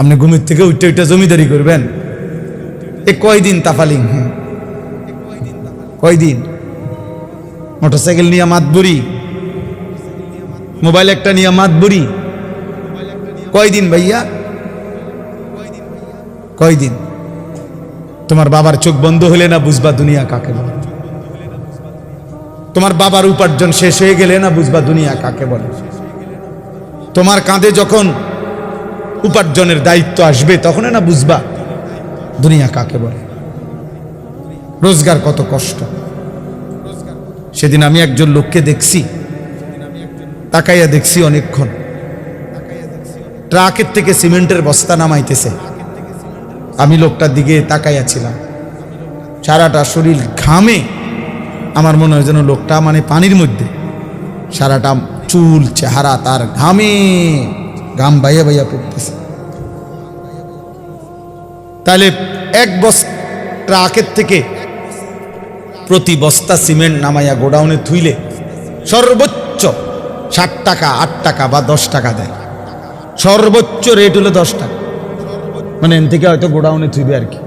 আপনি ঘুমের থেকে উঠতে উঠতে জমিদারি করবেন? এ কয়দিন তাফালিং? কয়দিন? মোটরসাইকেল নিয়ে মাতবুরি, মোবাইল একটা নিয়ে মাতবুরি, কয়দিন ভাইয়া? কয়দিন? তোমার বাবার চোখ বন্ধ হলে না বুঝবা দুনিয়া কাকে বলে। তোমার বাবার উপার্জন শেষ হয়ে গেলে না বুঝবা দুনিয়া কাকে বলে। তোমার কাঁধে যখন উপার্জনের দায়িত্ব আসবে তখন না বুঝবা দুনিয়া কাকে বলে, রোজগার কত কষ্ট। সেদিন আমি একজন লোককে দেখছি, তাকাইয়া দেখছি অনেকক্ষণ, ট্রাকের থেকে সিমেন্টের বস্তা নামাইতেছে। আমি লোকটার দিকে তাকাইয়া ছিলাম, সারাটা শরীর ঘামে, আমার মনে হয় যেন লোকটা মানে পানির মধ্যে, সারাটা চুল চেহারা তার ঘামে, ঘাম বাইয়া বাইয়া পড়তেছে। তাহলে এক বস্তা ট্রাকের থেকে প্রতি বস্তা সিমেন্ট নামাইয়া গোডাউনে থুইলে সর্বোচ্চ 60 টাকা, 8 টাকা বা 10 টাকা দেয়। সর্বোচ্চ রেট হলো 10 টাকা, মানে এন থেকে হয়তো গোডাউনে থুইবে আর কি।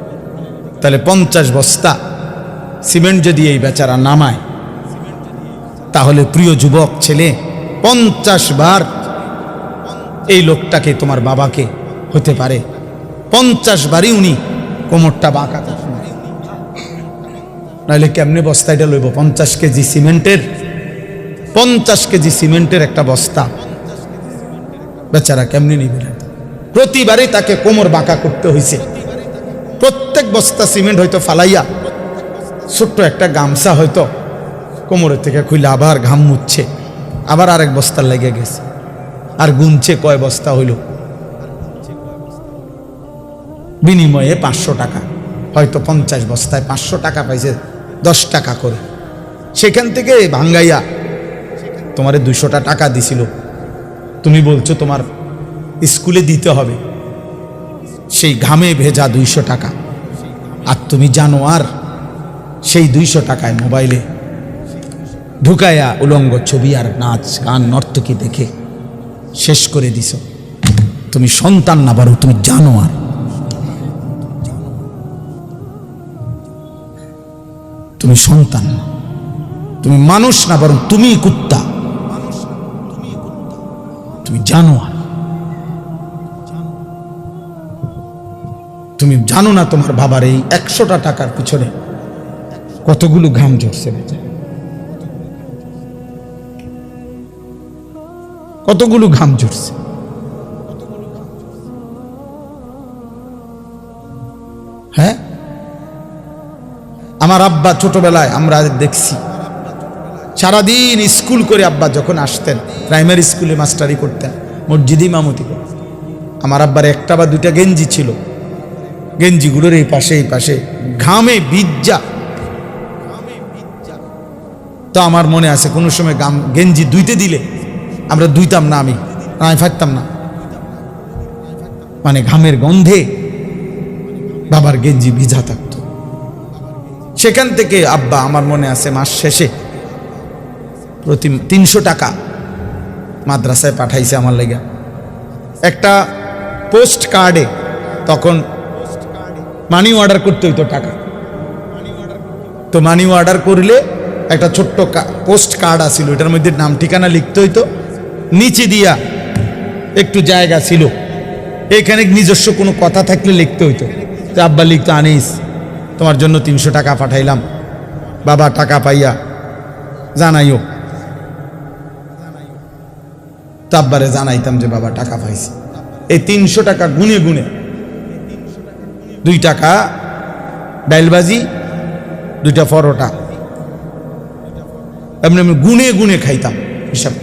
তাহলে 50 বস্তা সিমেন্ট যদি এই বেচারা নামায়, তাহলে প্রিয় যুবক ছেলে, 50 বার এই লোকটাকে, তোমার বাবাকে হতে পারে 50 বারই উনি কোমরটা বাঁকা করছেন। নাহলে কেমনে বস্তাটা লইব? 50 কেজি সিমেন্টের, 50 কেজি সিমেন্টের একটা বস্তা বেচারা কেমনে নিবে? প্রতিবারই তাকে কোমর বাঁকা করতে হয়েছে। প্রত্যেক বস্তা সিমেন্ট হয়তো ফালাইয়া ছোট্ট একটা গামছা হয়তো কোমরের থেকে খুলে আবার ঘাম মুচ্ছে, আবার আরেক বস্তা লেগে গেছে, আর গুনছে কয় বস্তা হইল। বিনিময়ে 500 টাকা, হয়তো 50 বস্তায় 500 টাকা পাইছে, 10 টাকা করে। সেখান থেকে ভাঙ্গাইয়া তোমারে 200 টাকা দিছিল, তুমি বলছো তোমার স্কুলে দিতে হবে, সেই ঘামে ভেজা 200 টাকা। আর তুমি জানো আর সেই 200 টাকায় মোবাইলে ঢুকাইয়া উলঙ্গ ছবি আর নাচ গান নর্তকী দেখে শেষ করে দিছ। তুমি সন্তান না, বরং তুমি জানো আর। তুমি সন্তান না, তুমি মানুষ না, বরং তুমি কুত্তা, তুমি জানো আর। তুমি জানো না তোমার বাবার এই 100টা টাকার পিছনে কতগুলো ঘাম ঝরছে, কতগুলো ঘাম ঝরছে। হ্যাঁ, আমার আব্বা ছোটবেলায় আমরা দেখছি সারাদিন স্কুল করে আব্বা যখন আসতেন, প্রাইমারি স্কুলে মাস্টারি করতেন, মসজিদে ইমামতি করতেন। আমার আব্বার 1টা বা 2টা গেঞ্জি ছিল, গেঞ্জিগুলোর এই পাশে ঘামে ভিজা। তো আমার মনে আছে কোনো সময় গেঞ্জি ধুইতে দিলে আমরা ধুইতাম না, আমি ফাটতাম না, মানে ঘামের গন্ধে বাবার গেঞ্জি ভিজা থাকতো। সেখান থেকে আব্বা, আমার মনে আছে, মাস শেষে প্রতি 300 টাকা মাদ্রাসায় পাঠাইছে আমার লেগে। একটা পোস্ট কার্ডে, তখন মানি অর্ডার করতে হইতো টাকা, তো মানি অর্ডার করলে একটা ছোট্ট পোস্ট কার্ড আসিল, এটার মধ্যে নাম ঠিকানা লিখতে হইতো, নিচে দিয়া একটু জায়গা ছিল, এখানে নিজস্ব কোনো কথা থাকলে লিখতে হইতো। তো আব্বা লিখতো, আনিস তোমার জন্য 300 টাকা পাঠাইলাম, বাবা টাকা পাইয়া জানাইও। তো আব্বারে জানাইতাম যে বাবা টাকা পাইছি। এই 300 টাকা গুনে গুনে 2 টাকা ডাইলবাজি, 2টা পরোটা, এমনি আমি গুনে গুনে খাইতাম, হিসাব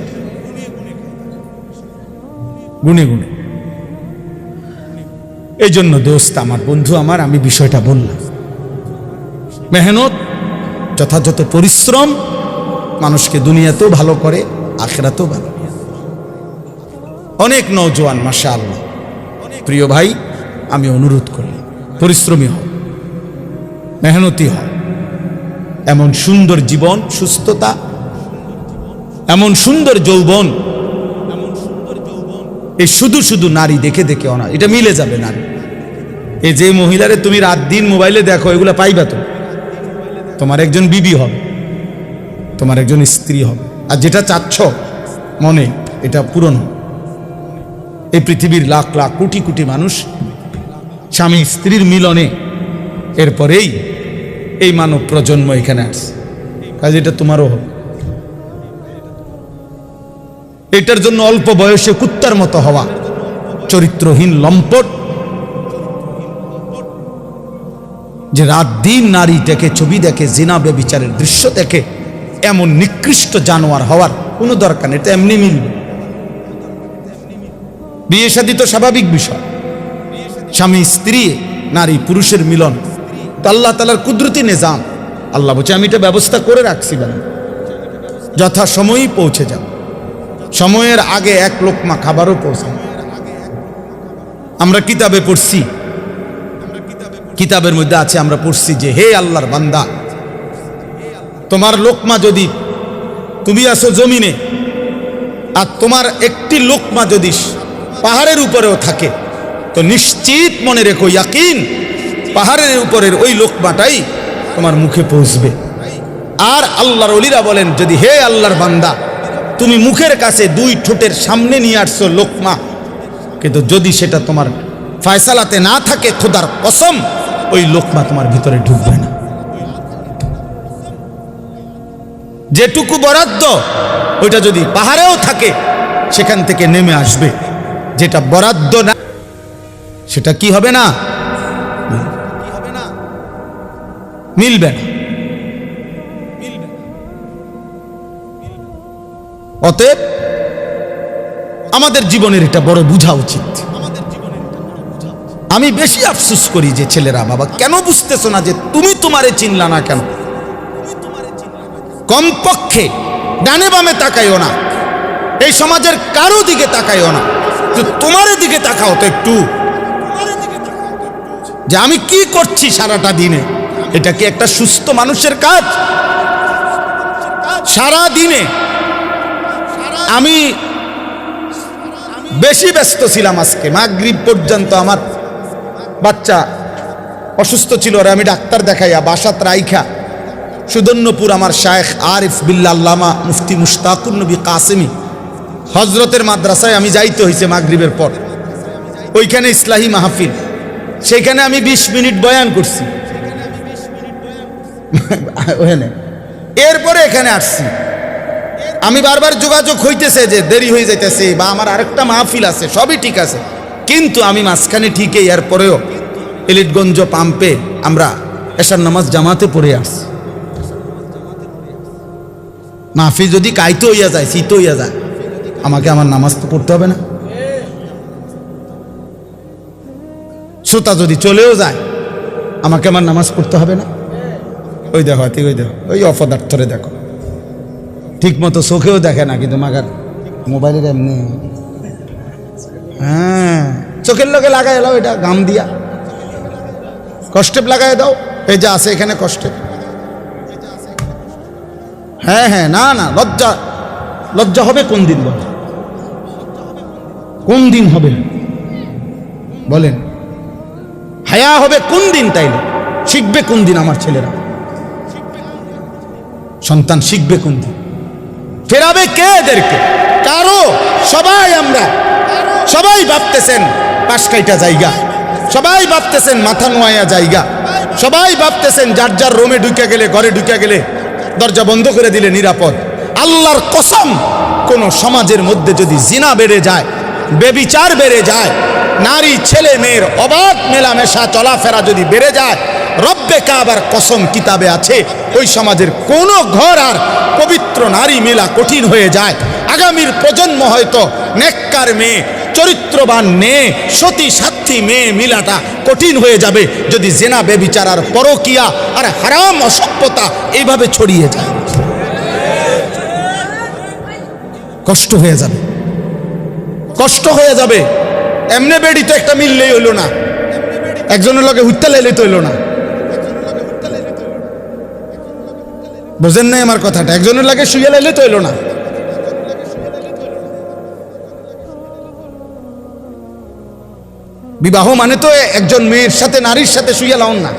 গুনে গুনে। এই জন্য দোস্ত আমার, বন্ধু আমার, আমি বিষয়টা বললাম, মেহনত, যথাযথ পরিশ্রম মানুষকে দুনিয়াতেও ভালো করে, আখিরাতেও ভালো। অনেক নওজোয়ান মাশাআল্লাহ, প্রিয় ভাই, আমি অনুরোধ করি পরিশ্রমী হও, মেহনতি হও। এমন সুন্দর জীবন, সুস্থতা, এমন সুন্দর যৌবন এই শুধু শুধু নারী দেখে দেখে অনা, এটা মিলে যাবে নারী। এই যে মহিলারে তুমি রাত দিন মোবাইলে দেখো, এগুলা পাইবা তো, তোমার একজন বিবি হবে, তোমার একজন স্ত্রী হবে। আর যেটা চাচ্ছ মনে, এটা পূরণ হবে। এই পৃথিবীর লাখ লাখ কোটি কোটি মানুষ স্বামী স্ত্রীর মিলনে এরপরেই এই মানব প্রজন্ম এখানে আসছে। কাজে এটা তোমারও হবে। এটার জন্য অল্প বয়সে কুত্তার মতো হওয়া, চরিত্রহীন লম্পট, যে রাত দিন নারীটাকে ছবি দেখে, জিনা ব্যভিচারের দৃশ্য দেখে, এমন নিকৃষ্ট জানোয়ার হওয়ার কোনো দরকার নেই। এটা এমনি মিলবে। বিয়ে শাদী তো স্বাভাবিক বিষয়, স্বামী স্ত্রী নারী পুরুষের মিলন তো আল্লাহ তাআলার কুদরতি নিজাম। আল্লাহ বলছে আমি এটা ব্যবস্থা করে রাখছি, যথা সময়ই পৌঁছে যাও। সময়ের আগে এক লোকমা খাবারও পৌঁছায়। আমরা কিতাবে পড়ছি, কিতাবের মধ্যে আছে, আমরা পড়ছি যে হে আল্লাহর বান্দা, তোমার লোকমা যদি, তুমি আসো জমিনে, আর তোমার একটি লোকমা যদি পাহাড়ের উপরেও থাকে, তো নিশ্চিত মনে রেখো, ইয়াকিন, পাহাড়ের উপরের ওই লোকমাটাই তোমার মুখে পৌঁছবে। আর আল্লাহর ওলিরা বলেন, যদি হে আল্লাহর বান্দা, তুমি মুখের কাছে দুই ঠোঁটের সামনে নিয়ে আসছো লোকমা, কিন্তু যদি সেটা তোমার ফয়সালাতে না থাকে, খোদার কসম ওই লোকমা তোমার ভিতরে ঢুকবে না। যেটুকু বরাদ্দ ওইটা যদি পাহাড়েও থাকে, সেখান থেকে নেমে আসবে। যেটা বরাদ্দ না, সেটা কি হবে না, মিলবে না। অতএব আমাদের জীবনের এটা বড় বোঝা উচিত। আমি বেশি আফসোস করি যে ছেলেরা, বাবা কেন বুঝতেছো না যে তুমি তোমারে চিনলা না কেন? কমপক্ষে ডানে বামে তাকাইও না, এই সমাজের কারো দিকে তাকাইও না, তোমার দিকে তাকাও তো একটু, যে আমি কি করছি সারাটা দিনে। এটা কি একটা সুস্থ মানুষের কাজ? সারা দিনে আমি বেশি ব্যস্ত ছিলাম। আজকে মাগরিব পর্যন্ত আমার বাচ্চা অসুস্থ ছিল, আর আমি ডাক্তার দেখাইয়া বাসাত রাইখা সুদন্যপুর আমার শায়েখ আরিফ বিল্লাহ আল্লামা মুফতি মুশতাকুর নবী কাসেমি হজরতের মাদ্রাসায় আমি যাইতে হয়েছে মাগরিবের পর। ওইখানে ইসলাহি মাহফিল, সেখানে আমি 20 মিনিট বয়ান করছি ওখানে। এরপরে এখানে আসছি। আমি বারবার যোগাযোগ হইতেছে যে দেরি হয়ে যাইতেছে, বা আমার আরেকটা মাহফিল আছে, সবই ঠিক আছে, কিন্তু আমি মাঝখানে ঠিকই এরপরেও এলিটগঞ্জ পাম্পে আমরা এশার নামাজ জামাতে পড়ে আসছি। মাহফিল যদি কাইতে হইয়া যায়, শীত হইয়া যায়, আমাকে আমার নামাজ তো পড়তে হবে না? শ্রোতা যদি চলেও যায়, আমাকে আমার নামাজ পড়তে হবে না? ওই দেখো, ওই দেখো, ওই অপদার্থরে দেখো, ঠিক মতো চোখেও দেখে না, কিন্তু মাগার মোবাইলের এমনি, হ্যাঁ চোখের লোকে লাগাই এলাও, এটা গাম দিয়া কষ্টেপ লাগাই দাও, এই যে আছে এখানে কষ্টেপ। হ্যাঁ হ্যাঁ, না না, লজ্জা, লজ্জা হবে কোন দিন? বলেন কোন দিন হবে? বলেন হায়া হবে কোন দিন? তাইলে শিখবে কোন দিন? আমার ছেলেরা, সন্তান শিখবে কোন দিন? ফেরাবে কে এদেরকে? কারো। সবাই আমরা সবাই ভাবতেছেন পাশ কাইটা জায়গা, সবাই ভাবতেছেন মাথা নোয়া জায়গা, সবাই ভাবতেছেন যার যার রুমে ঢুকে গেলে, ঘরে ঢুকে গেলে দরজা বন্ধ করে দিলে নিরাপদ। আল্লাহর কসম, কোন সমাজের মধ্যে যদি জিনা বেড়ে যায়, বেবিচার বেড়ে যায়, নারী ছেলে মেয়ের অবাধ মেলামেশা চলাফেরা যদি বেড়ে যায়, রব্বে কাবার কসম কিতাবে আছে, ওই সমাজের কোন ঘর আর পবিত্র নারী মেলা কঠিন হয়ে যায়। আগামীর প্রজন্ম হয়তো নেককার মেয়ে, চরিত্রবান মেয়ে, সতী সাথী মেয়ে মিলাটা কঠিন হয়ে যাবে যদি জেনা বেবিচার আর পরকিয়া আর হারাম অসভ্যতা এইভাবে ছড়িয়ে যায়। কষ্ট হয়ে যাবে, কষ্ট হয়ে যাবে। এমনি বেড়ি তো একটা মিললেই হইল না, একজনের লগে হুত্তা লাইলে তো হইল না। বুঝেন নাই আমার কথাটা? একজনের লাগে শুয়ে লাইলে তো হইল না। বিবাহ মানে তো একজন মেয়ের সাথে নারীর সাথে শুয়ে লাউন না।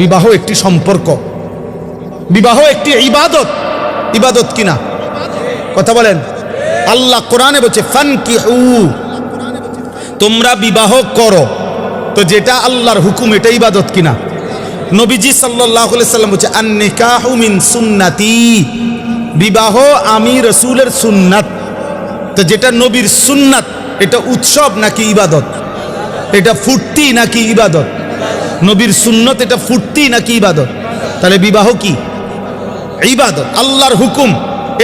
বিবাহ একটি সম্পর্ক, বিবাহ একটি ইবাদত। ইবাদত কিনা কথা বলেন? আল্লাহ কোরআনে বলছে ফানকিহু, তোমরা বিবাহ করো। তো যেটা আল্লাহর হুকুম এটা ইবাদত কিনা? নবীজি সাল্লাল্লাহু আলাইহি সাল্লাম বলছে আন-নিকাহু মিন সুন্নতি, বিবাহ আমি রাসূলের সুন্নাত। তো যেটা নবীর সুন্নাত এটা উৎসব নাকি ইবাদত? এটা ফুর্তি নাকি ইবাদত? নবীর সুন্নত এটা ফুর্তি নাকি ইবাদত? তাহলে বিবাহ কি? ইবাদত। আল্লাহর হুকুম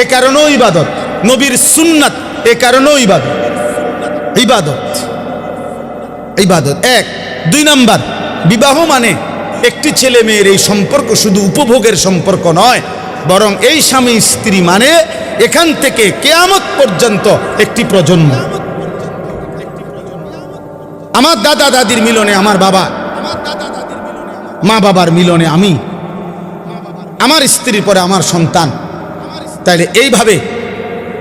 এ কারণেও ইবাদত, নবীর সুন্নাত এ কারণেও ইবাদত। ইবাদত ইবাদত এক। দুই নাম্বার, বিবাহ মানে একটি ছেলে মেয়ের এই সম্পর্ক শুধু উপভোগের সম্পর্ক নয়, বরং এই স্বামী স্ত্রী মানে এখান থেকে কিয়ামত পর্যন্ত একটি প্রজন্ম। আমার দাদা দাদির মিলনে আমার বাবা, মা বাবার মিলনে আমি, আমার স্ত্রীর পরে আমার সন্তান। তাইলে এইভাবে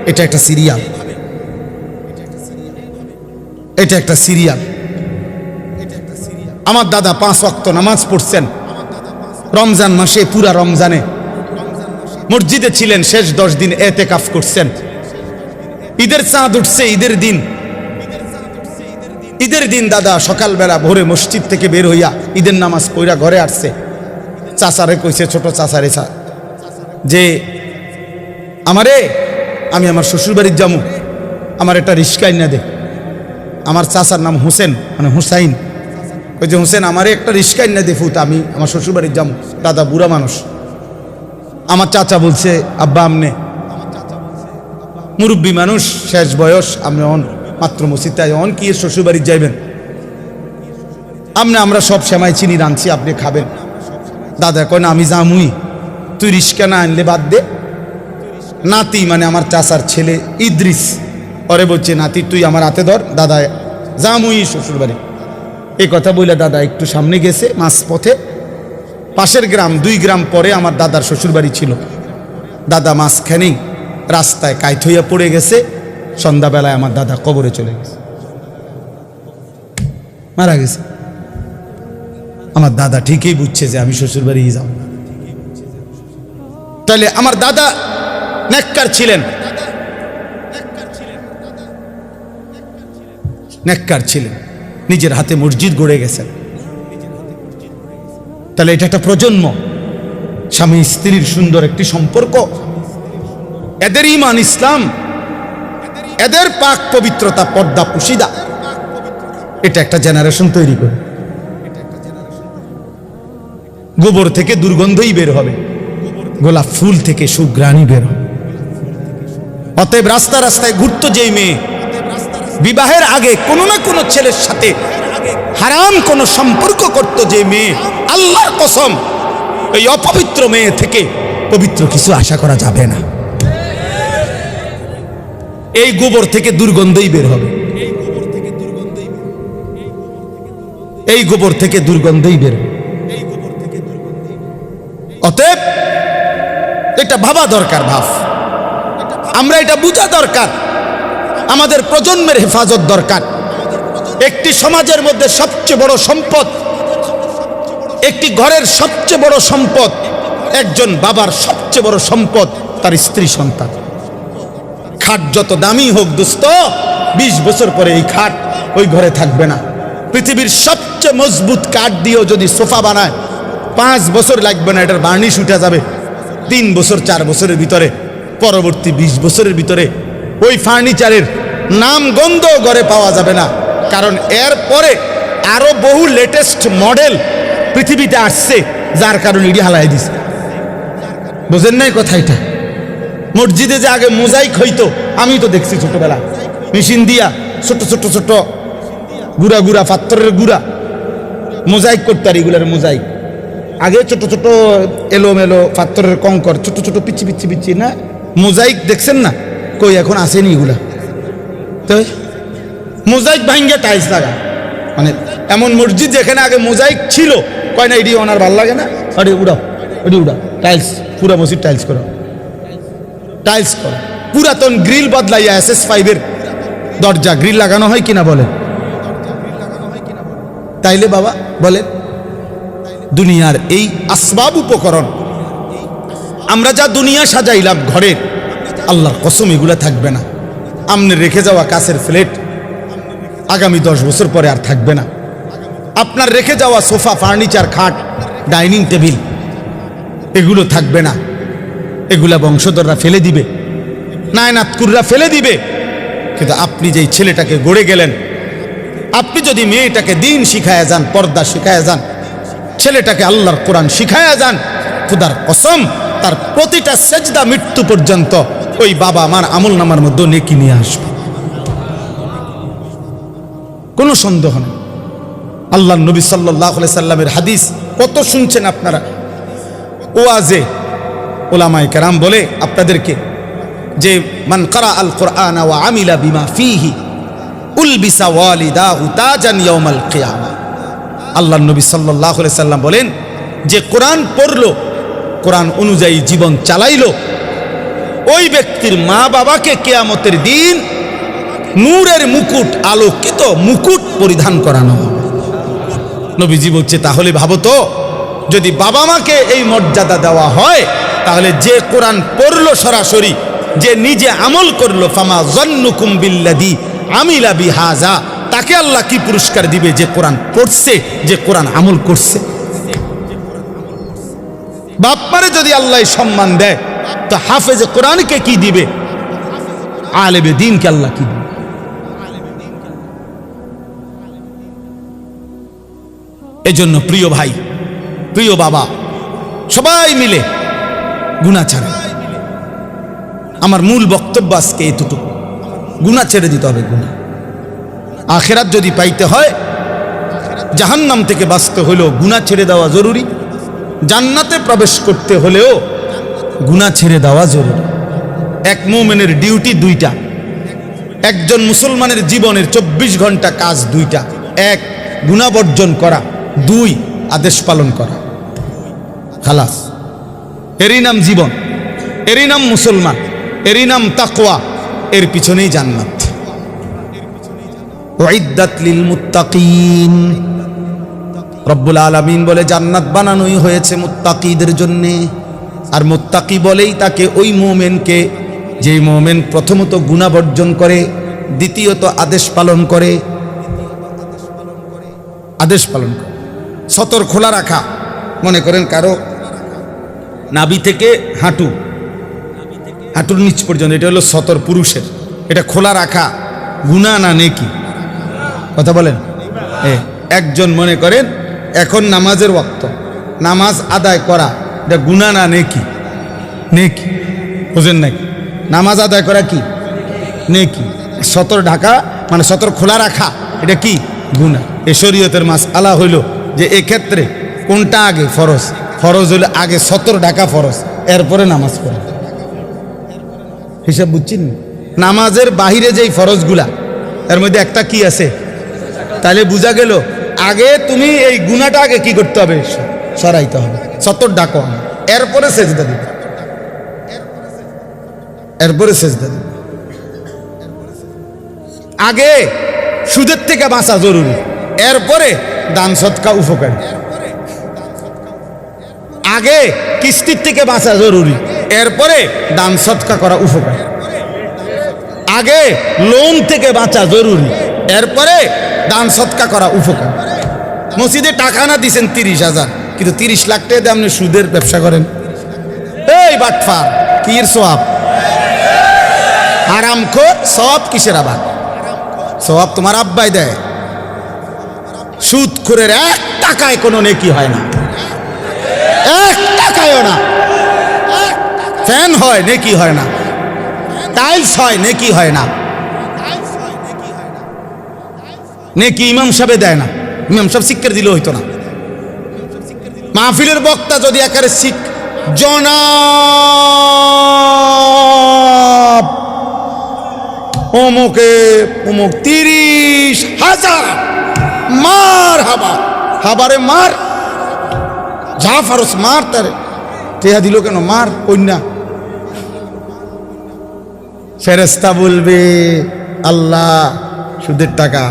এটা একটা সিরিয়াল, এটা একটা সিরিয়াল। আমার দাদা 5 ওয়াক্ত নামাজ পড়ছেন, রমজান মাসে পুরা রমজানে মসজিদে ছিলেন, শেষ 10 দিন এতেকাফ করছেন। ঈদের চাঁদ উঠছে, ঈদের দিন দাদা সকালবেলা ভোরে মসজিদ থেকে বের হইয়া ঈদের নামাজ পড়া ঘরে আসছে। চাচারে কইছে, ছোট চাচারে, যে আমি আমার শ্বশুর বাড়ির যাবো, আমার একটা রিস্কা এনে দে। আমার চাচার নাম হোসেন, মানে হুসাইন। ওই যে হোসেন, আমারে একটা রিস্কা এনে দে ফুত, আমি আমার শ্বশুর বাড়ির যাবো। দাদা বুড়া মানুষ। আমার চাচা বলছে, আব্বা আমনে মুরব্বী মানুষ, শেষ বয়স, আপনি অন মাত্র মসজিদটাই অন কি শ্বশুর বাড়ি যাইবেন? আমরা সব সেমাই চিনি রাঁধছি, আপনি খাবেন। দাদা কয় না, আমি জামুই, তুই রিস্কা না আনলে বাদ দে। নাতি মানে আমার চাচার ছেলে ইদ্রিস, ওরে বলছে, নাতি তুই আমার হাতে ধর, দাদা জামুই শ্বশুর বাড়ি। এই কথা বলে দাদা একটু সামনে গেছে, মাঝ পথে পাশের গ্রাম, 2 গ্রাম পরে আমার দাদার শ্বশুর বাড়ি ছিল। দাদা মাঝখানেই রাস্তায় কাইত হইয়া পড়ে গেছে। সন্ধ্যাবেলায় আমার দাদা কবরে চলে গেছে, মারা গেছে। আমার দাদা ঠিকই বুঝছে যে আমি শ্বশুর বাড়ি যাব। তাহলে আমার দাদা নেককার ছিলেন, নেককার ছিলেন, নিজের হাতে মসজিদ গড়ে গেছেন। তাহলে এটা একটা প্রজন্ম, স্বামী স্ত্রীর সুন্দর একটি সম্পর্ক, এদের ঈমান ইসলাম, এদের পাক পবিত্রতা, পর্দা পুশিদা, এটা একটা জেনারেশন তৈরি করে। গোবর থেকে দুর্গন্ধই বের হবে, গোলাপ ফুল থেকে সুঘ্রাণই বের হবে। অতএব রাস্তা রাস্তায় ঘুরতো যেই মেয়ে, বিবাহের আগে কোনো না কোনো ছেলের সাথে হারাম কোনো সম্পর্ক করত যে মেয়ে, আল্লাহর কসম এই অপবিত্র মেয়ে থেকে পবিত্র কিছু আশা করা যাবে না। এই গোবর থেকে দুর্গন্ধই বের হবে, এই গোবর থেকে দুর্গন্ধই বের হবে। অতএব এটা ভাবা দরকার, আমরা এটা বুঝা দরকার, আমাদের প্রজন্মের হেফাজত দরকার। একটি সমাজের মধ্যে সবচেয়ে বড় সম্পদ, একটি ঘরের সবচেয়ে বড় সম্পদ, একজন বাবার সবচেয়ে বড় সম্পদ তার স্ত্রী সন্তান। খাট যত দামি হোক দোস্ত, 20 বছর পরে এই খাট ওই ঘরে থাকবে না। পৃথিবীর সবচেয়ে মজবুত কাঠ দিয়েও যদি সোফা বানায়, 5 বছর লাগবে না, এটার বার্নিশ উঠে যাবে। 3 বছর 4 বছরের ভিতরে, পরবর্তী 20 বছরের ভিতরে ওই ফার্নিচারের নাম গন্ধ ঘরে পাওয়া যাবে না। কারণ এর পরে আরো বহু লেটেস্ট মডেল পৃথিবীতে আসছে, যার কারণে এটি হালাই দিছে। বুঝেন নাই কথা? এটা মসজিদে যে আগে মোজাইক হইতো, আমি তো দেখছি ছোটবেলা, মেশিন দিয়া ছোট ছোট ছোট গুড়া গুড়া পাথরের গুড়া মোজাইক করতে, আর এগুলার মোজাইক আগে ছোট ছোট এলোমেলো পাথরের কঙ্কর, ছোট ছোট পিচ্ছি পিচ্ছি পিচ্ছি না মোজাইক দেখছেন না? কই এখন আসেনি এগুলা। তো মোজাইক ভাঙ্গে টাইলস লাগা, মানে এমন মসজিদ যেখানে আগে মোজাইক ছিল, কয় না এটি ওনার ভাল লাগে না, আরে উড়াও, এটি উড়াও, টাইলস পুরা মসজিদ টাইলস করো, টাইলস করো। পুরাতন গ্রিল বদলাইয়া SS5 এর দরজা গ্রিল লাগানো হয় কিনা বলে? তাইলে বাবা বলেন, দুনিয়ার এই আসবাব উপকরণ আমরা যা দুনিয়া সাজাইলাম ঘরের, আল্লাহর কসম এগুলা থাকবে না। আমনে রেখে যাওয়া কাছের ফ্লেট আগামী 10 বছর পরে আর থাকবে না। আপনার রেখে যাওয়া সোফা, ফার্নিচার, খাট, ডাইনিং টেবিল এগুলো থাকবে না। এগুলা বংশধররা ফেলে দিবে, নায়নাতকুররা ফেলে দিবে। কিন্তু আপনি যেই ছেলেটাকে গড়ে গেলেন, আপনি যদি মেয়েটাকে দিন শিখায়া যান, পর্দা শিখায়া যান, ছেলেটাকে আল্লাহর কোরআন শিখায়া যান, খুদার কসম তার প্রতিটা সেজদা মৃত্যু পর্যন্ত ওই বাবা আমার আমল নামার মধ্যে নেকি নিয়ে আসবে, কোনো সন্দেহ নেই। আল্লাহর নবী সাল্লাল্লাহু আলাইহি সাল্লামের হাদিস কত শুনছেন আপনারা। ওয়াজে উলামায়ে কেরাম বলে আপনাদেরকে যে মান ক্বারা আল কুরআন ওয়া আমিলা বিমা ফীহি উলবিসা ওয়ালিদাহু তাজান ইয়াউমাল কিয়ামা। আল্লাহর নবী সাল্লাল্লাহু আলাইহি সাল্লাম বলেন, যে কোরআন পড়লো, কোরআন অনুযায়ী জীবন চালাইলো, ওই ব্যক্তির মা বাবাকে কিয়ামতের দিন নূরের মুকুট, আলোকিত মুকুট পরিধান করানো হবে। নবীজি বলছে, তাহলে ভাবো তো, যদি বাবা মাকে এই মর্যাদা দেওয়া হয়, তাহলে যে কোরআন পড়লো সরাসরি, যে নিজে আমল করলো, ফামা যন্নুকুম বিল্লাযী আমিলা বিহাযা, তাকে আল্লাহ কি পুরস্কার দিবে? যে কোরআন পড়ছে, যে কোরআন আমল করছে। বাপ্পারে যদি আল্লাহ সম্মান দেয়, তো হাফেজে কোরআনকে কি দিবে? আলেমে দ্বীনকে আল্লাহ কি দিবে? এজন্য প্রিয় ভাই, প্রিয় বাবা, সবাই মিলে গুনাহ ছাড়েন। আমার মূল বক্তব্য আজকে এতটুকু, গুনাহ ছেড়ে দিতে হবে। গুনাহ আখিরাত যদি পাইতে হয়, জাহান্নাম থেকে বাঁচতে হলেও গুনাহ ছেড়ে দেওয়া জরুরি, জান্নাতে প্রবেশ করতে হলেও গুনাহ ছেড়ে দেওয়া জরুরি। এক মুমিনের ডিউটি দুইটা, একজন মুসলমানের জীবনের 24 ঘন্টা কাজ দুইটা। এক, গুনাহ বর্জন করা, দুই, আদেশ পালন করা। খালাস, এরই নাম জীবন, এরই নাম মুসলমান, এরই নাম তাকওয়া, এর পিছনেই জান্নাত। উইদ্দাত লিল মুত্তাকিন, রব্বুল আলামিন বলে জান্নাত বানানোই হয়েছে মুত্তাকিদের জন্য। আর মুত্তাকি বলেই তাকে ওই মুমিনকে, যেই মুমিন প্রথমত গুনাহ বর্জন করে, দ্বিতীয়ত আদেশ পালন করে। আদেশ পালন করে, সতর খোলা রাখা। মনে করেন কারো নাভি থেকে হাঁটুর নিচ পর্যন্ত, এটা হলো সতর পুরুষের, এটা খোলা রাখা গুনাহ না নেকি? কথা বলেন। একজন মনে করেন এখন নামাজের ওয়াক্ত, নামাজ আদায় করা এটা গুনাহ না নেকি? নেকি, বুঝেন নাকি? নামাজ আদায় করা কি নেকি? সতর ঢাকা মানে সতর খোলা রাখা, এটা কি? গুনাহ। এ শরীয়তের মাসআলা হইল যে এক্ষেত্রে কোনটা আগে ফরজ? ফরজ হইলে আগে সতর ঢাকা ফরজ, এরপরে নামাজ পড়া। হিসাব বুঝছেন? নামাজের বাহিরে যেই ফরজগুলা, এর মধ্যে একটা কি আছে? তাহলে বোঝা গেল আগে তুমি এই গুনাহটা আগে কি করতে হবে? সরাইতে হবে, সতর ঢাকা, এরপরে সেজদা দিবে, এরপরে সেজদা দিবে। আগে সুদের থেকে বাঁচা জরুরি, এরপরে দান সদকা উপকারী। আগে কিস্তির থেকে বাঁচা জরুরি, এরপরে দান সদকা করা উপকারী। আগে লোন থেকে বাঁচা জরুরি, এরপরে দান সদকা করা উপকার। মসজিদে টাকা না দিছেন 30,000, কিন্তু 30 লাখ টাকা দিয়ে আপনি সুদের ব্যবসা করেন, এই বাটফার, কি এর সওয়াব? হারামখোর, সওয়াব কিসের? আবার সওয়াব তোমার আব্বাই দেয়। সুদখোরের 1 টাকায় কোনো নেকি হয় না, 1 টাকায়ও না। ফ্যান হয়, নেকি হয় না। টাইলস হয়, নেকি হয় না। নেকি ইমাম সাহেব দেয় না, ইমাম সাহেব শিক্ষা দিলেও হইতো না। মাহফিলের বক্তা যদি একারে জনাব অমুকে অমুক 30,000 মার হাবা, হাবারে মার, যা ফারস মার, তারে টেহা দিল কেন? মার কন্যা। ফেরেশতা বলবে আল্লাহ সুদের টাকা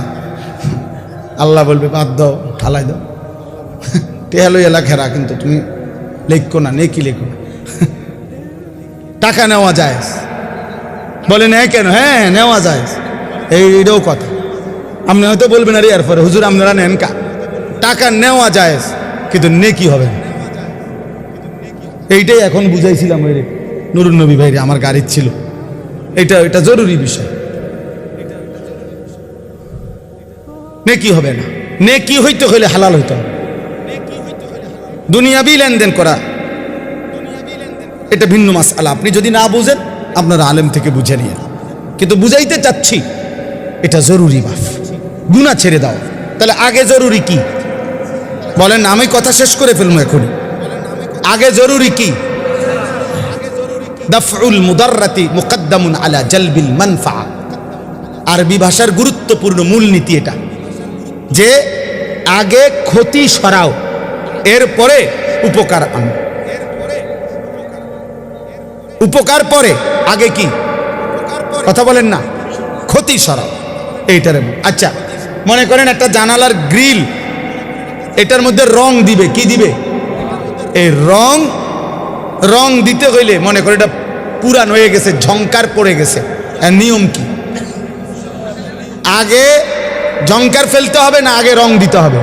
আল্লাহ বলবে বাদ দাও, ফালাই দাও, টেহা লইয়া লেখেরা, কিন্তু তুমি লেখো না, নেকি লেখো না। টাকা নেওয়া যায়, বলে নেয় কেন? হ্যাঁ নেওয়া যায়, এইটাও কথা। আপনি হয়তো বলবেন আরে এরপরে হুজুর আপনারা নেন কা, টাকা নেওয়া যায় কিন্তু নেকি হবে না। এইটাই এখন বুঝাইছিলাম ওই নুরুন নবী ভাইরে, আমার গাড়ির ছিল। এটা জরুরি বিষয়। নেকি হবে না, নেকি হইতে হইলে হালাল হইতে হবে। দুনিয়াবি লেনদেন করা এটা ভিন্ন মাসআলা। আপনি যদি না বুঝেন আপনারা আলেম থেকে বুঝে নিয়ে, কিন্তু বুঝাইতে চাচ্ছি এটা জরুরি। মাফ গুনাহ ছেড়ে দাও। তাহলে আগে জরুরি কি বলেন? আমি কথা শেষ করে ফেলবো এখনই। আগে জরুরি কি? দাফউল মুদাররাতি মুকদ্দামুন আলা জালবিল মানফা। আরবি ভাষার গুরুত্বপূর্ণ মূলনীতি এটা, যে আগে ক্ষতি সরাও, এরপরে উপকার আনো। উপকার পরে, আগে কি? কথা বলেন না, ক্ষতি সরাও এইটারে। আচ্ছা মনে করেন একটা জানালার গ্রিল, এটার মধ্যে রং দিবে, কি দিবে? এই রং দিতে হইলে মনে করে এটা পুরান হয়ে গেছে, ঝংকার পড়ে গেছে, এর নিয়ম কি? আগে ঝংকার ফেলতে হবে না আগে রং দিতে হবে?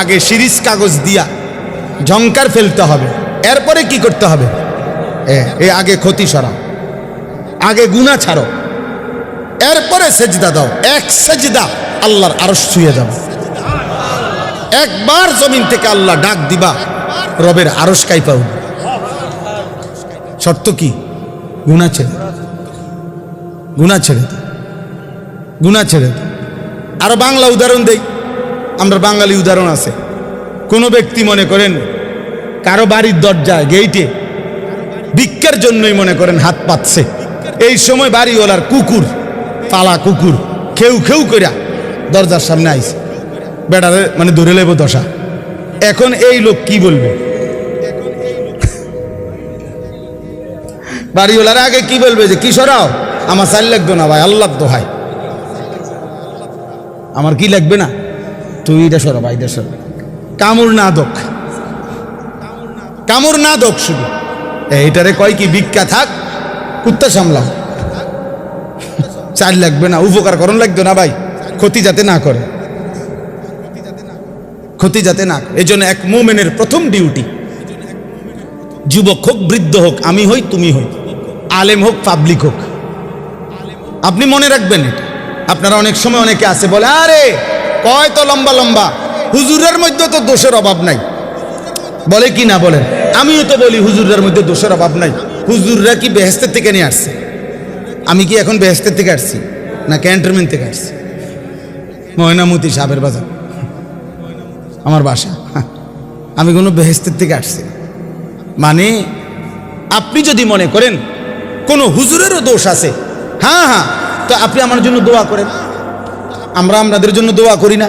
আগে শিরিষ কাগজ দিয়া ঝংকার ফেলতে হবে, এরপরে কি করতে হবে? আগে ক্ষতি সরাও, আগে গুনাহ ছাড়ো, এরপরে সেজদা দাও। এক সেজদা আল্লাহর আরশ ছুঁয়ে যাবে। একবার জমিন থেকে আল্লাহ ডাক দিবা, রবের আরশ কাইপা উঠবে। শর্ত কি? গুনাহ ছেড়ে দাও, গুনাহ ছেড়ে দাও, গুনাহ ছেড়ে দাও। আরো বাংলা উদাহরণ দেই, আমরা বাঙালি উদাহরণ আছে। কোনো ব্যক্তি মনে করেন কারো বাড়ির দরজায় গেইটে ভিক্ষার জন্যই মনে করেন হাত পাতছে, এই সময় বাড়িওয়ালার কুকুর, পালা কুকুর খেউ খেউ কইরা দরজার সামনে আইছে, বেটারে মানে ধরে লেব দশা। এখন এই লোক কি বলবে? বাড়িওয়ালার আগে কি বলবে? যে কি সরাও, আমার চাল লাগবে না ভাই, আল্লাহ দোহাই, আমার কি লাগবে না, তুই এটা সরা ভাই, এটা সরা। কামড় না দোক, কামড় না দোক, শুধু এইটারে কয় কি? ভিক্ষা থাক, কুত্তা সামলাও, চাল লাগবে না, উপকার করণ লাগবে না ভাই, ক্ষতি যাতে না করে, ক্ষতি যাতে না করে। এই জন্য এক মুমিনের প্রথম ডিউটি, যুবক হোক বৃদ্ধ হোক, আমি হই তুমি হই, আলেম হোক পাবলিক হোক, আপনি মনে রাখবেন এটা। আপনারা অনেক সময় অনেকে আছে বলে আরে কয় তো লম্বা লম্বা, হুজুরের মধ্যে তো দোষের অভাব নাই, বলে কি না বলেন? আমিও তো বলি হুজুরের মধ্যে দোষের অভাব নাই। হুজুররা কি বেহেশতের থেকে নিয়ে আসছে? আমি কি এখন বেহেশতের থেকে আসছি না ক্যান্টনমেন্ট থেকে আসছি? ময়নামতি সাহেবের বাজার আমার বাসা, আমি কোনো বেহেশতের থেকে আসছি। মানে আপনি যদি মনে করেন কোনো হুজুরেরও দোষ আছে, হ্যাঁ, তো আপনি আমার জন্য দোয়া করেন। আমরা আপনাদের জন্য দোয়া করি না?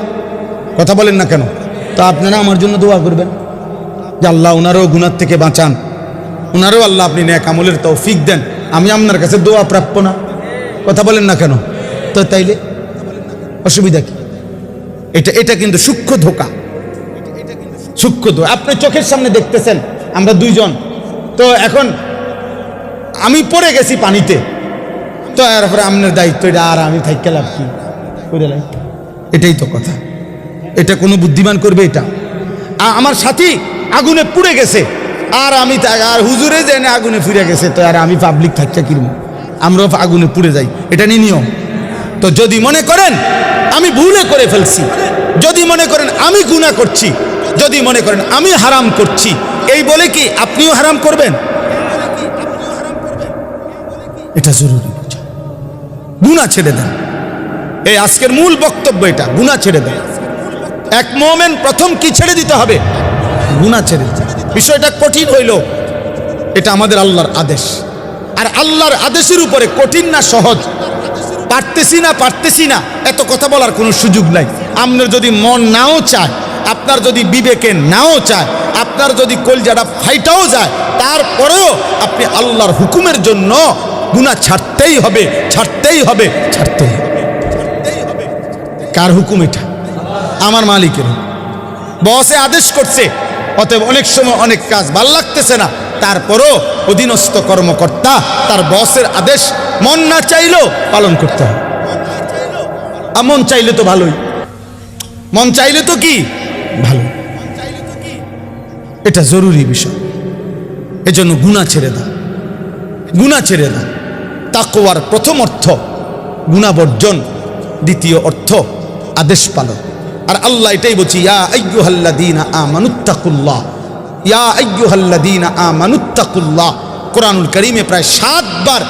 কথা বলেন না কেন? তো আপনারা আমার জন্য দোয়া করবেন যে আল্লাহ ওনারও গুনার থেকে বাঁচান, ওনারও আল্লাহ আপনি নেক আমলের তৌফিক দেন। আমি আপনার কাছে দোয়া প্রাপ্য না? কথা বলেন না কেন? তো তাইলে অসুবিধা কি? এটা কিন্তু সূক্ষ্ম ধোঁকা, সূক্ষ্ম ধোঁকা। আপনি চোখের সামনে দেখতেছেন আমরা দুইজন, তো এখন আমি পড়ে গেছি পানিতে, তো এরপরে আপনার দায়িত্ব এটা, আর আমি থাইকে লাভ কি? এটাই তো কথা। এটা কোনো বুদ্ধিমান করবে? এটা আমার সাথী আগুনে পুড়ে গেছে, আর আমি আর হুজুরে যে না আগুনে ফিরে গেছে, তো আর আমি পাবলিক থাকতে কিরম? আমরাও আগুনে পুড়ে যাই, এটা নিয়ে নিয়ম। তো যদি মনে করেন আমি ভুলে করে ফেলছি, যদি মনে করেন আমি গুনাহ করছি, যদি মনে করেন আমি হারাম করছি, এই বলে কি আপনিও হারাম করবেন? এটা জরুরি বোঝা। গুনাহ ছেড়ে দেন, এই আজকের মূল বক্তব্য এটা, গুনাহ ছেড়ে দেন। এক মুমিন প্রথম কি ছেড়ে দিতে হবে? গুনাহ ছেড়ে দিতে। বিষয়টা কঠিন হইল, এটা আমাদের আল্লাহর আদেশ, আর আল্লাহর আদেশের উপরে কঠিন না সহজ, পারতেছি না এত কথা বলার কোনো সুযোগ নাই। আপনার যদি মন নাও চায়, আপনার যদি বিবেকে নাও চায়, আপনার যদি কলজাটা ফাইটাও যায়, তারপরেও আপনি আল্লাহর হুকুমের জন্য গুনাহ ছাড়তেই হবে, ছাড়তেই হবে, ছাড়তেই হবে। কার হুকুম এটা? আমার মালিকের, বসে আদেশ করছে, অতএব অনেক সময় অনেক কাজ ভাল লাগতেছে না, তারপরও অধীনস্থ কর্মকর্তা তার বসের আদেশ মন না চাইলেও পালন করতে হবে। মন চাইলে তো ভালোই, মন চাইলে তো কি ভালো, এটা জরুরি বিষয়। এজন্য গুনাহ ছেড়ে দাও, গুনাহ ছেড়ে দাও। তাকওয়ার প্রথম অর্থ গুনাহ বর্জন, দ্বিতীয় অর্থ আদেশ পালন। আর আল্লাহ এটাই বলছি, ইয়া আইয়ুহাল্লাযীনা আমানুত্তাকুল্লাহ, ইয়া আইয়ুহাল্লাযীনা আমানুত্তাকুল্লাহ। কোরআনুল কারীমে প্রায় 7 বার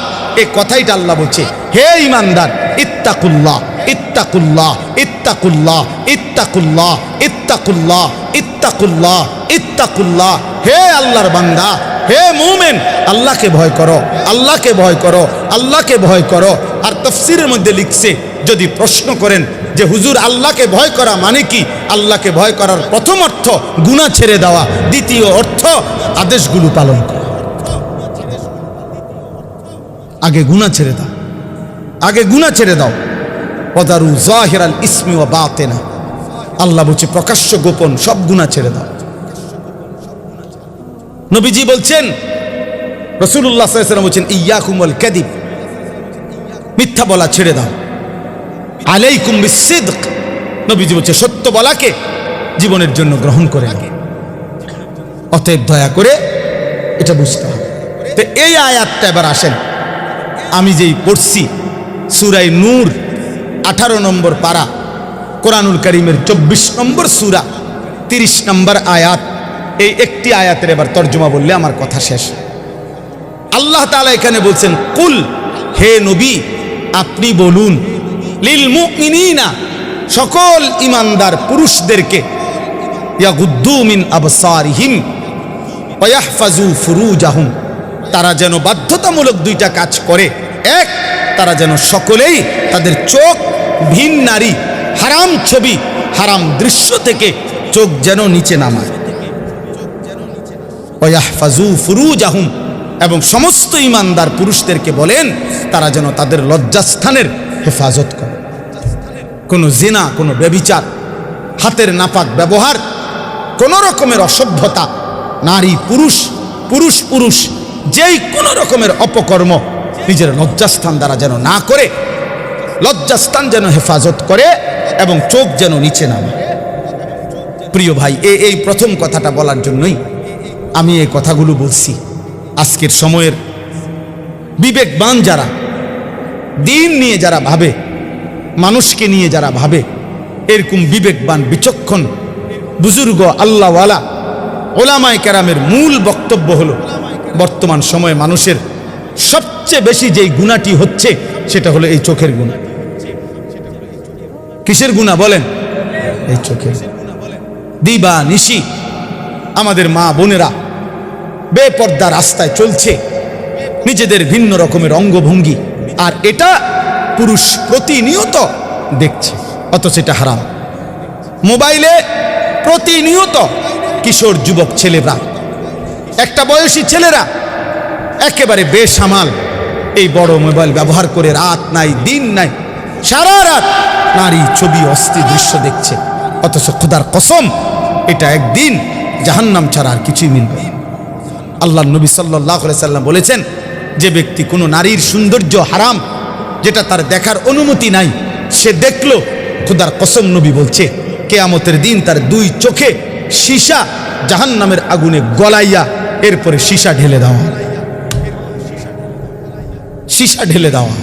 এই কথাইটা আল্লাহ বলছে, হে ঈমানদার, ইত্তাকুল্লাহ, ইত্তাকুল্লাহ, ইত্তাকুল্লাহ, ইত্তাকুল্লাহ, ইত্তাকুল্লাহ, ইত্তাকুল্লাহ, ইত্তাকুল্লাহ। হে আল্লাহর বান্দা, হে মুমিন, আল্লাহকে ভয় করো, আল্লাহকে ভয় করো, আল্লাহকে ভয় করো। আর তাফসীরের মধ্যে লিখছে, যদি প্রশ্ন করেন যে হুজুর আল্লাহকে ভয় করা মানে কি, আল্লাহকে ভয় করার প্রথম অর্থ গুনাহ ছেড়ে দেওয়া, দ্বিতীয় অর্থ আদেশগুলো পালন করা। আগে গুনাহ ছেড়ে দাও, আগে গুনাহ ছেড়ে দাও। ওয়াদারু যাহিরাল ইসমি ওয়া বাতিনা, আল্লাহ বলছে প্রকাশ্য গোপন সব গুনাহ ছেড়ে দাও। নবীজি বলছেন, রাসূলুল্লাহ সাল্লাল্লাহু আলাইহি ওয়াসাল্লাম বলছেন, ইয়াকুম ওয়াল কাযিব, মিথ্যা বলা ছেড়ে দাও। আলাইকুম বিসসিদক, নবীজি বলছে সত্য বলাকে জীবনের জন্য গ্রহণ করে নাও। অতএব দয়া করে এটা বুঝতে হবে। তো এই আয়াতটা এবার আসেন, আমি যেই পড়ছি সূরা নূর 18 নম্বর পারা, কোরআনুল কারীমের 24 নম্বর সূরা 30 নম্বর আয়াত, এই একটি আয়াতের এবার তর্জমা বললে আমার কথা শেষ। আল্লাহ তাআলা এখানে বলছেন, কুল, হে নবী আপনি বলুন, লিল মুমিনিনা, সকল ঈমানদার পুরুষদেরকে, ইয়াগুদ্দু মিন আবসারিহিম ওয়া ইয়াহফাজু ফুরুজাহুম, তারা যেন বাধ্যতামূলক 2টা কাজ করে। এক, তারা যেন সকলেই তাদের চোখ ভিন নারী, হারাম ছবি, হারাম দৃশ্য থেকে চোখ যেন নিচে নামায়। ওয়া ইয়াহফাজু ফুরুজাহুম, এবং সমস্ত ঈমানদার পুরুষদেরকে বলেন তারা যেন তাদের লজ্জাস্থানের হেফাজত করে। কোনো জিনা, কোনো ব্যভিচার, হাতের নাপাক ব্যবহার, কোন রকমের অসভ্যতা, নারী পুরুষ, পুরুষ পুরুষ, যেই কোনো রকমের অপকর্ম নিজের লজ্জাস্থান দ্বারা যেন না করে, লজ্জাস্থান যেন হেফাজত করে এবং চোখ যেন নিচে নামে। প্রিয় ভাই, এই প্রথম কথাটা বলার জন্যই আমি এই কথাগুলো বলছি। আজকের সময়ের বিবেকবান যারা, দিন নিয়ে যারা ভাবে, মানুষকে নিয়ে যারা ভাবে, এরকম বিবেকবান বিচক্ষণ বুজুর্গ আল্লাহওয়ালা ওলামায়ে কেরামের মূল বক্তব্য হলো, বর্তমান সময়ে মানুষের সবচেয়ে বেশি যেই গুনাহটি হচ্ছে সেটা হলো এই চোখের গুনাহ। কিসের গুনাহ বলেন? এই চোখের। দিবা নিশি আমাদের মা বোনেরা বেপর্দা রাস্তায় চলছে, নিজেদের ভিন্ন রকমের অঙ্গভঙ্গি, আর এটা পুরুষ প্রতিনিয়ত দেখছে, অথচ এটা হারাম। মোবাইলে প্রতিনিয়ত কিশোর যুবক ছেলেরা, একটা বয়সী ছেলেরা একেবারে বেসামাল এই বড় মোবাইল ব্যবহার করে রাত নাই দিন নাই সারা রাত নারী ছবি অস্থির দৃশ্য দেখছে, অথচ খোদার কসম এটা একদিন জাহান্নাম ছাড়া আর কিছুই মিলবে। আল্লাহর নবী সাল্লাল্লাহু আলাইহি সাল্লাম বলেছেন, যে ব্যক্তি কোনো নারীর সৌন্দর্য হারাম, যেটা তার দেখার অনুমতি নাই, সে দেখলো, খোদার কসম নবী বলছে কিয়ামতের দিন তার 2 চোখে সীসা জাহান্নামের আগুনে গলাইয়া এরপরে সীসা ঢেলে দেওয়া, সীসা ঢেলে দেওয়া,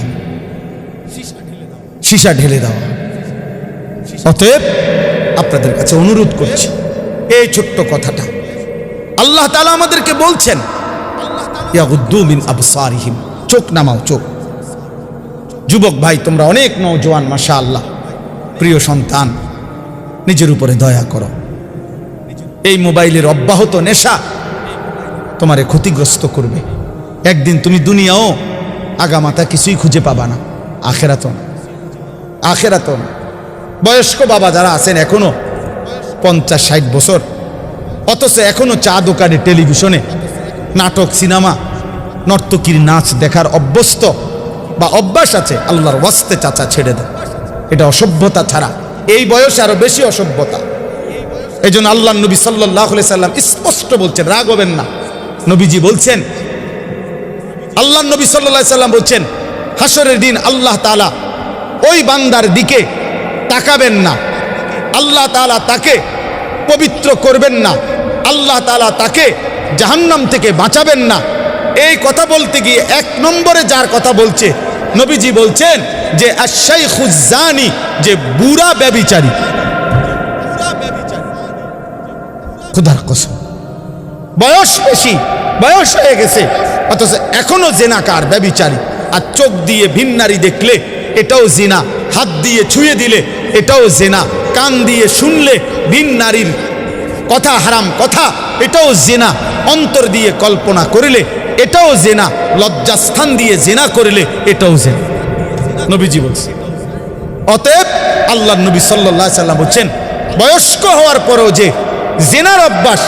সীসা ঢেলে দেওয়া। অতএব আপনাদের কাছে অনুরোধ করছি, এই ছোট্ট কথাটা আল্লাহ তাআলা আমাদেরকে বলছেন, ইয়াগুদ্দু মিন আবসারিহিম, চোখ নামাও, চোখ। যুবক ভাই, তোমরা অনেক নওজোয়ান, মাশাআল্লাহ, প্রিয় সন্তান, নিজের উপরে দয়া করো। এই মোবাইলের অব্যাহত নেশা তোমারে ক্ষতিগ্রস্ত করবে। একদিন তুমি দুনিয়াও আগামাতা কিছুই খুঁজে পাবা না, আখেরাতও না, আখেরাতও না। বয়স্ক বাবা যারা আছেন এখনো 50-60 বছর, অথচ এখনো চা দোকানে, টেলিভিশনে নাটক, সিনেমা, নর্তকীর নাচ দেখার অভ্যস্ত বা অভ্যাস আছে, আল্লাহর ওয়াস্তে চাচা ছেড়ে দাও। এটা অসভ্যতা ছাড়া এই বয়সে আরো বেশি অসভ্যতা। এই জন্য আল্লাহ নবী সাল্লাল্লাহু আলাইহি সাল্লাম স্পষ্ট বলছেন, রাগ হবেন না, নবীজি বলছেন, আল্লাহ নবী সাল্লাল্লাহু আলাইহি সাল্লাম বলছেন, হাসরের দিন আল্লাহ তাআলা ওই বান্দার দিকে তাকাবেন না, আল্লাহ তাআলা তাকে পবিত্র করবেন না, আল্লাহ তাআলা তাকে জাহান্নাম থেকে বাঁচাবেন না। এই কথা বলতে গিয়ে এক নম্বরে যার কথা বলছে নবীজি বলছেন যে আশ-শাইখুজ জানি, যে বুড়া ব্যভিচারী। খোদার কসম, বয়স বেশি, বয়স হয়ে গেছে, অথচ এখনো জেনাকার, ব্যভিচারী। আর চোখ দিয়ে ভিন নারী দেখলে এটাও জিনা, হাত দিয়ে ছুঁয়ে দিলে এটাও জিনা, কান দিয়ে শুনলে ভিন নারীর কথা, হারাম কথা, এটাও জিনা, অন্তর দিয়ে কল্পনা করিলে এটাও জিনা, লজ্জাস্থান দিয়ে জিনা করিলে এটাও জিনা, নবীজি বলছেন। অতএব আল্লাহ নবী সাল্লাল্লাহু আলাইহি সাল্লাম বলছেন, বয়স্ক হওয়ার পরেও যে জিনার অভ্যাস,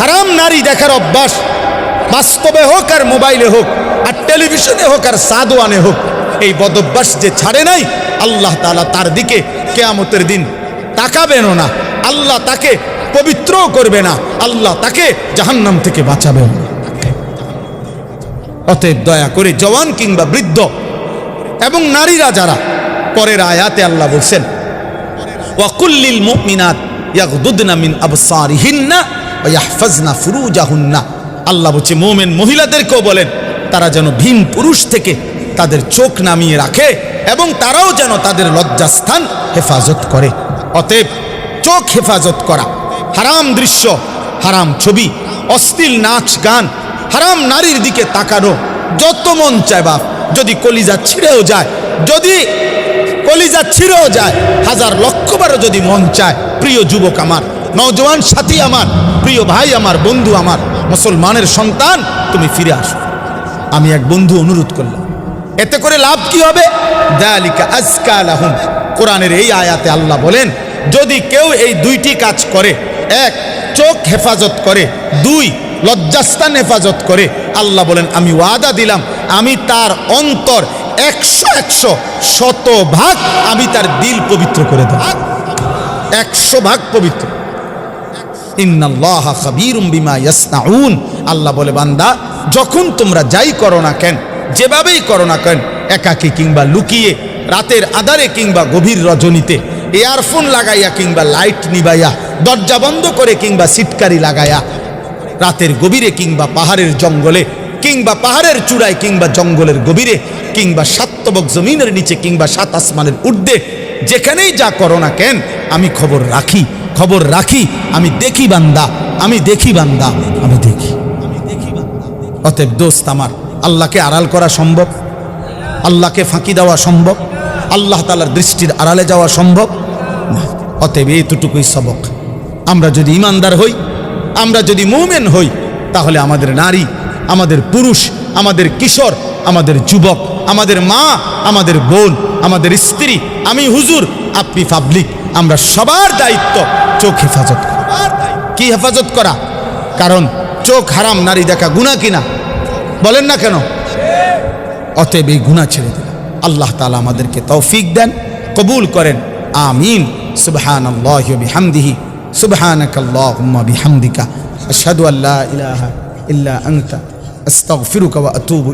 হারাম নারী দেখার অভ্যাস, বাস্তবে হোক আর মোবাইলে হোক আর টেলিভিশনে হোক আর সাদওয়ানে হোক, এই বদভ্যাস যে ছাড়ে নাই, আল্লাহ তাআলা তার দিকে কিয়ামতের দিন তাকাবেনও না, আল্লাহ তাকে পবিত্রও করবে না, আল্লাহ তাকে জাহান্নাম থেকে বাঁচাবে না। অতএব দয়া করে জওয়ান কিংবা বৃদ্ধ এবং নারীরা যারা, পরের আয়াতে আল্লাহ বলছেন, ওয়াকুল্লিল মুমিনাত ইয়াগদুদনা মিন আবসারিহিন্না ওয়া ইয়াহফাজনা ফুরুজাহুন্না। আল্লাহ বলছে মুমিন মহিলাদেরকেও বলেন তারা যেন ভিন পুরুষ থেকে তাদের চোখ নামিয়ে রাখে এবং তারাও যেন তাদের লজ্জাস্থান হেফাজত করে। অতএব চোখ হেফাজত করা, হারাম দৃশ্য, হারাম ছবি, অশ্লীল নাচ গান, হারাম নারীর দিকে তাকানো যত মন চায় বাপ, যদি কলিজা ছিঁড়েও যায়, যদি কলিজা ছিঁড়েও যায়, হাজার লক্ষবারও যদি মন চায়, প্রিয় যুবক আমার, নওজওয়ান সাথী আমার, প্রিয় ভাই আমার, বন্ধু আমার, মুসলমানের সন্তান, তুমি ফিরে আসো। আমি এক বন্ধু অনুরোধ করলাম, এতে করে লাভ কি হবে? যালিকা আজকা লাহুম। কোরআনের এই আয়াতে আল্লাহ বলেন, যদি কেউ এই দুইটি কাজ করে, এক চোখ হেফাজত করে, দুই লজ্জাস্থান হেফাজত করে, আল্লাহ বলেন আমি ওয়াদা দিলাম, আমি তার অন্তর 100 শতভাগ আমি তার দিল পবিত্র করে দেব, 100 পবিত্র। ইন্নাল্লাহা খাবীরুম বিমা ইয়াসনাউন। আল্লাহ বলে, বান্দা যখন তোমরা যাই করো না কেন, যেভাবেই করো না কেন, একাকী কিংবা লুকিয়ে, রাতের আধারে কিংবা গভীর রজনীতে, ইয়ারফোন লাগাইয়া কিংবা লাইট নিবাইয়া, দরজা বন্ধ করে কিংবা সিটকারি লাগাইয়া, রাতের গভীরে কিংবা পাহাড়ের জঙ্গলে কিংবা পাহাড়ের চূড়ায় কিংবা জঙ্গলের গভীরে কিংবা সাতবক জমিনের নিচে কিংবা সাত আসমানের ঊর্ধ্বে, যেখানেই যা করো না কেন, আমি খবর রাখি, খবর রাখি, আমি দেখি বান্দা, আমি দেখি বান্দা, আমি দেখি। অতএব দোস্ত আমার, আল্লাহকে আড়াল করা সম্ভব? আল্লাহকে ফাঁকি দেওয়া সম্ভব? আল্লাহ তাআলার দৃষ্টির আড়ালে যাওয়া সম্ভব না। অতএব এইটুকুই সবক। আমরা যদি ইমানদার হই, আমরা যদি মুমিন হই, তাহলে আমাদের নারী, আমাদের পুরুষ, আমাদের কিশোর, আমাদের যুবক, আমাদের মা, আমাদের বোন, আমাদের স্ত্রী, আমি হুজুর, আপনি পাবলিক, আমরা সবার দায়িত্ব চোখ হেফাজত করা। কি হেফাজত করা? কারণ চোখ হারাম নারী দেখা গুনাহ কিনা? বলেন না কেন? অতএব এই গুনাহ ছেড়ে দিন। আল্লাহ তাআলা আমাদেরকে তৌফিক দেন, কবুল করেন, আমিন। সুবহানাল্লাহি ওয়া বিহামদিহি, সুবহানাকাল্লাহুম্মা বিহামদিকা, আশহাদু আল্লা ইলাহা ইল্লা আনতা, আস্তাগফিরুকা ওয়া আতুবু